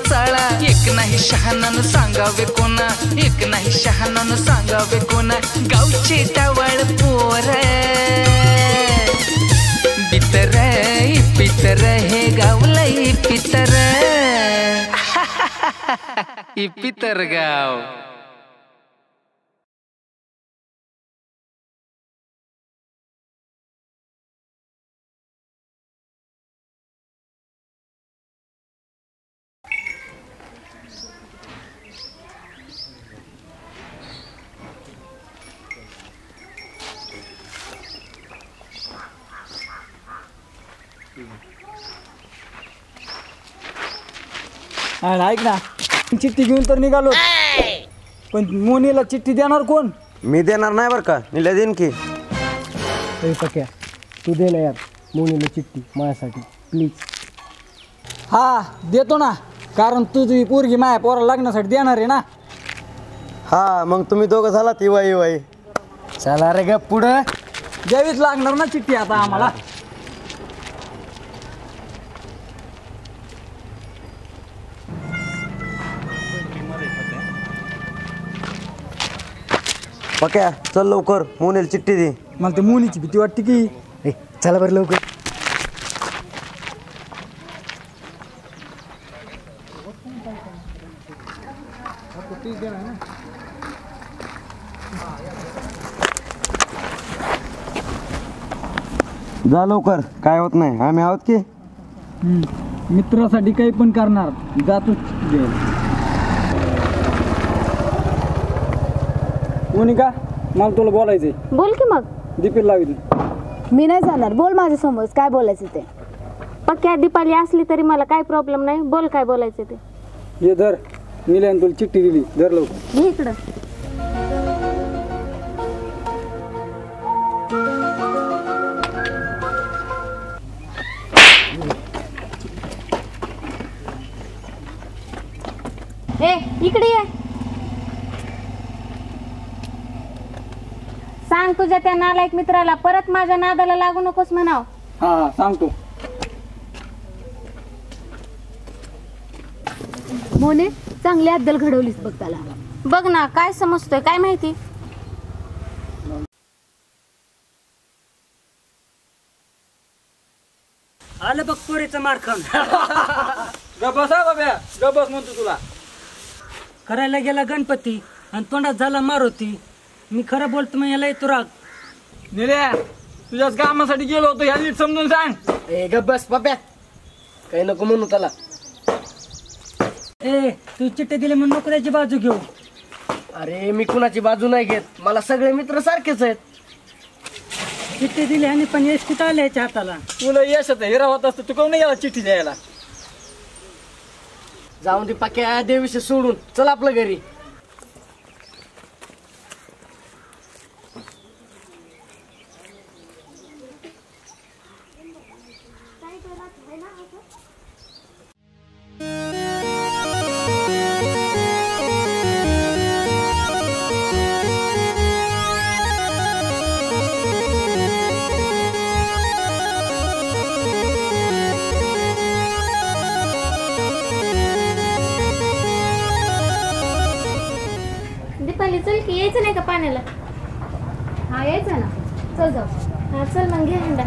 चाळा एक नाही शहाणानं सांगावे कोणा एक नाही शहाणानं सांगावे कोणा गावचे टावळ पोर बितर पितर हे गावलंय पितर पितर गाव ऐक ना चिठ्ठी घेऊन तर निघालो पण मोनीला चिठ्ठी देणार कोण? मी देणार नाही बरं का, निल्या देईन की. पक्या तू दिला यार मोनीला चिठ्ठी माझ्यासाठी प्लीज. हा देतो ना, कारण तुझी पोरगी माया पोराला लग्नासाठी देणार आहे ना. हा मग तुम्ही दोघं झाला इवाई इवाई. चला रे ग पुढं द्यावीच लागणार ना चिठ्ठी आता आम्हाला. पक्या चल लवकर, मोनीला चिठ्ठी दे. मला ते मोनीची भीती वाटते की. चला बरं लवकर. जा लवकर, काय होत नाही, आम्ही आहोत की. मित्रासाठी काही पण करणार, जातो. मोनिका मला तुला बोलायचंय. बोल की मग. दीपीला लावी. मी नाही जाणार, बोल माझ्या समोर काय बोलायचं ते. पक्क्या दीपाली असली तरी मला काय प्रॉब्लेम नाही, बोल काय बोलायचं ते. ये धर, निल्याने तुला चिठ्ठी दिली, धर लवकर. घे इकडं. ए इकडे ये. सांग तुझ्या त्या नालायक मित्राला परत माझ्या नादाला लागू नकोस म्हणाव. हा सांगतो. मोने चांगली अद्दल घडवलीस बघ त्याला. बघ ना काय समजतोय काय माहिती. आलं बघ पोरीचं मार खाऊन. गबस हा बाब्या, गबस म्हणतो तुला. करायला गेला गणपती आणि तोंडात झाला मारुती. मी खरं बोलतो मग याला येतो राग. निल्या तुझ्याच कामासाठी गेलो होतो, ह्या नीट समजून सांग. ए गब्बस पप्या, काही नको म्हणू त्याला. ए तू चिठ्ठी दिली म्हणून नको त्याची बाजू घेऊ. अरे मी कुणाची बाजू नाही घेत, मला सगळे मित्र सारखेच आहेत. चिठ्ठी दिली आणि पण यश कुठं आलं याच्या हाताला. तुला यशाचा हिरा होत असतो, तू कोण नाही गेला चिठ्ठी द्यायला. जाऊन दे पक्या, देवीशी सोडून चल आपलं घरी. दीपाली चल की, यायचं नाही का पाण्याला. हा यायचं ना, चल जाऊ. हा चल मग घे हंडा.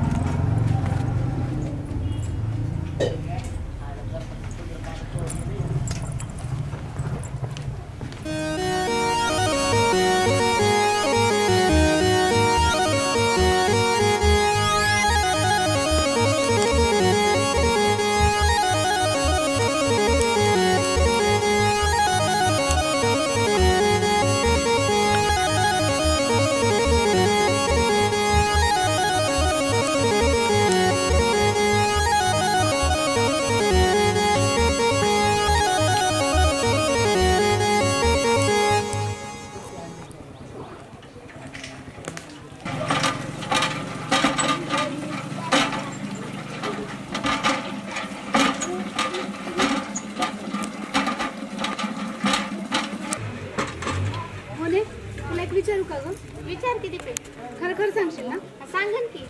विचारू का ग? विचार किती पे खरं खरं सांगशील ना? सांगन की.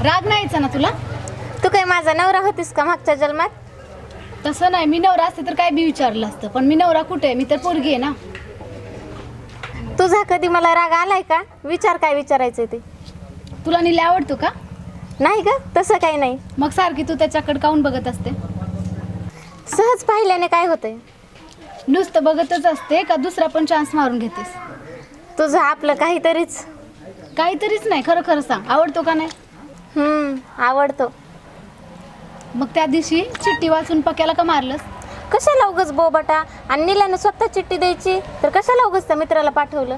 राग नाही यायचा ना तुला? तू काय माझा नवरा होतीस का मागच्या जन्मात? तसं नाही, मी नवरा असते तर काय बी विचारलं असतं, पण मी नवरा कुठे आहे? मी तर पोरगी आहे ना. तुझा कधी मला राग आलाय का? विचार काय विचारायचं ते. तुला नीला आवडतो का? नाही ग, तसं काही नाही. मग सारखी तू त्याच्याकडे काऊन बघत असते? सहज पाहिल्याने काय होतंय? नुसतं बघतच असते का दुसरा पण चान्स मारून घेतेस? तुझं आपलं काहीतरीच. काहीतरीच नाही, खरं खरं सांग, आवडतो का नाही? आवडतो. मग त्या दिवशी चिठ्ठी वाचून पक्याला का मारलंस? कशाला उगच बोबाटा? आणि नीलाने स्वतः चिठ्ठी द्यायची तर कशाला उगच त्या मित्राला पाठवलं?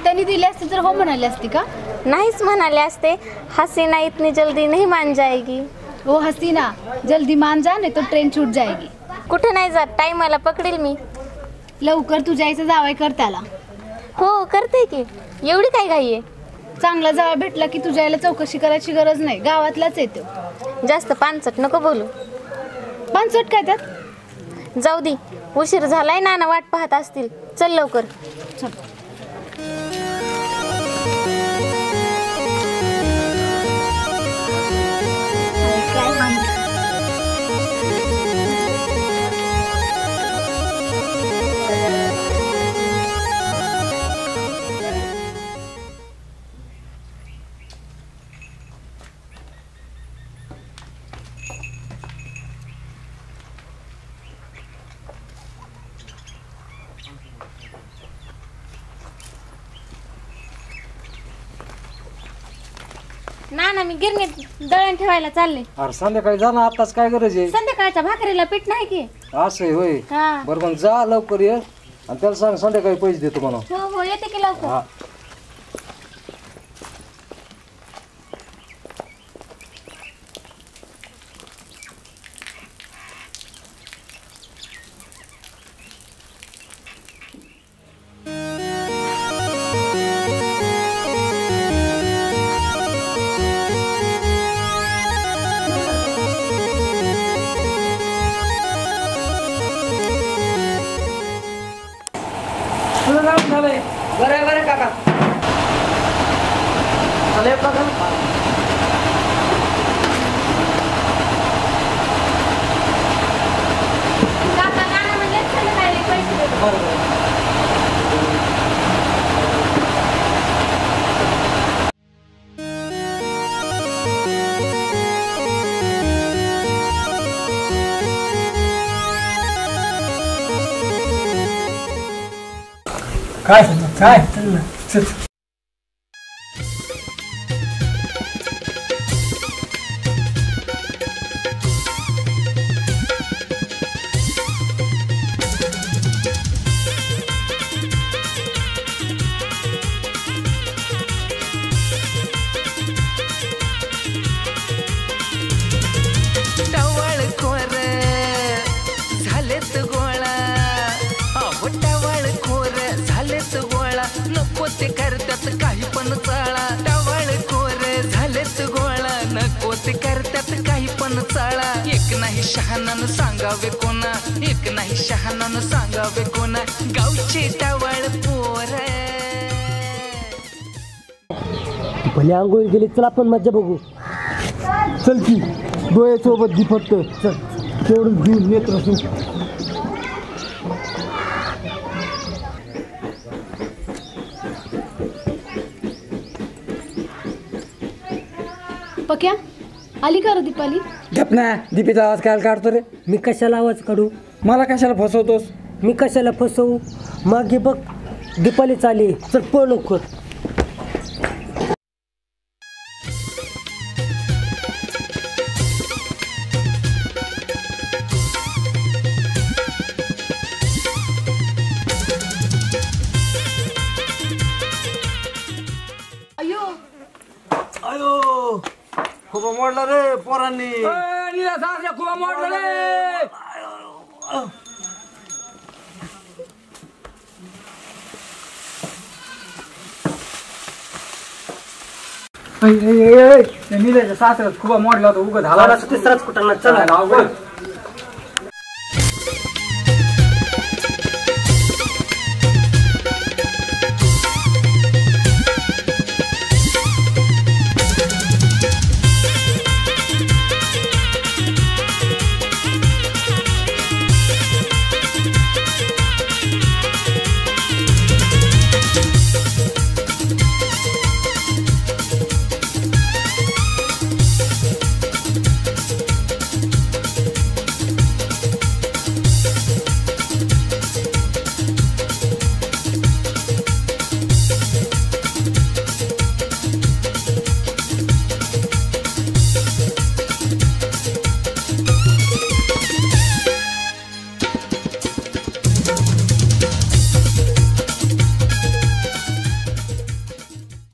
त्यांनी दिली असती तर हो म्हणाली असती का? नाहीच म्हणाले असते. हसीना इतनी जल्दी नहीं मान जाएगी. ओ हसीना, जल्दी मान जा नाही तो ट्रेन छूट जाएगी. कुठे नाही जात, टाइमला पकडेल मी. लवकर तुझ्या आईचा जावई कर त्याला. हो करते की, एवढी काय घाई आहे? चांगला जावई भेटला की तुझ्या आईला चौकशी करायची गरज नाही, गावातलाच येतो. जास्त पानचट नको बोलू. पानसट काय त्यात? जाऊ दे, उशीर झालाय, नाना वाट पाहत असतील. चल लवकर. चल. नाना मी गिरणीत दळण ठेवायला चालले. अरे संध्याकाळी जा ना, आताच काय गरज आहे? संध्याकाळच्या भाकरीला पीठ नाही की. असं आहे होय. हा. बरं मग जा लवकर ये आणि त्याला सांग संध्याकाळी पैसे देतो म्हणा. हो हो येते की लवकर. हा. बरं बरं काका. चला येऊ काका. काका नाना म्हणले संध्याकाळी पैसे देतो. काय काय चल. टवाळ खोर झालेत गोळा, अहो टवाळ खोर झालेत गोळा, नको ते करतात काही पण चाळा. टवाळ खोर झालेत गोळा, नको ते करतात काही पण चाळा. एक नाही शहाणानं सांगावे कोणा, एक नाही शहाणानं सांगावे कोणा, गावचे टवाळ पोर. भले आंघोळ गेली, चल आपण मज्जा बघू. चल की डोळ्यासोबत दी फक्त. चल तेवढं घेऊन नेत्र सुख. पक्या आली का रे दीपाली? गप ना, दीपीचा आवाज काय काढतो रे? मी कशाला आवाज काढू? मला कशाला फसवतोस? मी कशाला फसवू? मागे बघ दीपाली चाली, चल पळ लवकर. अयो खूप मोडला रे पोरांनी. खूप मोडलं रे. निलेच्या सासऱ्यात खूप मोडला होता, उगं झाला. तिसराच कुठं चला.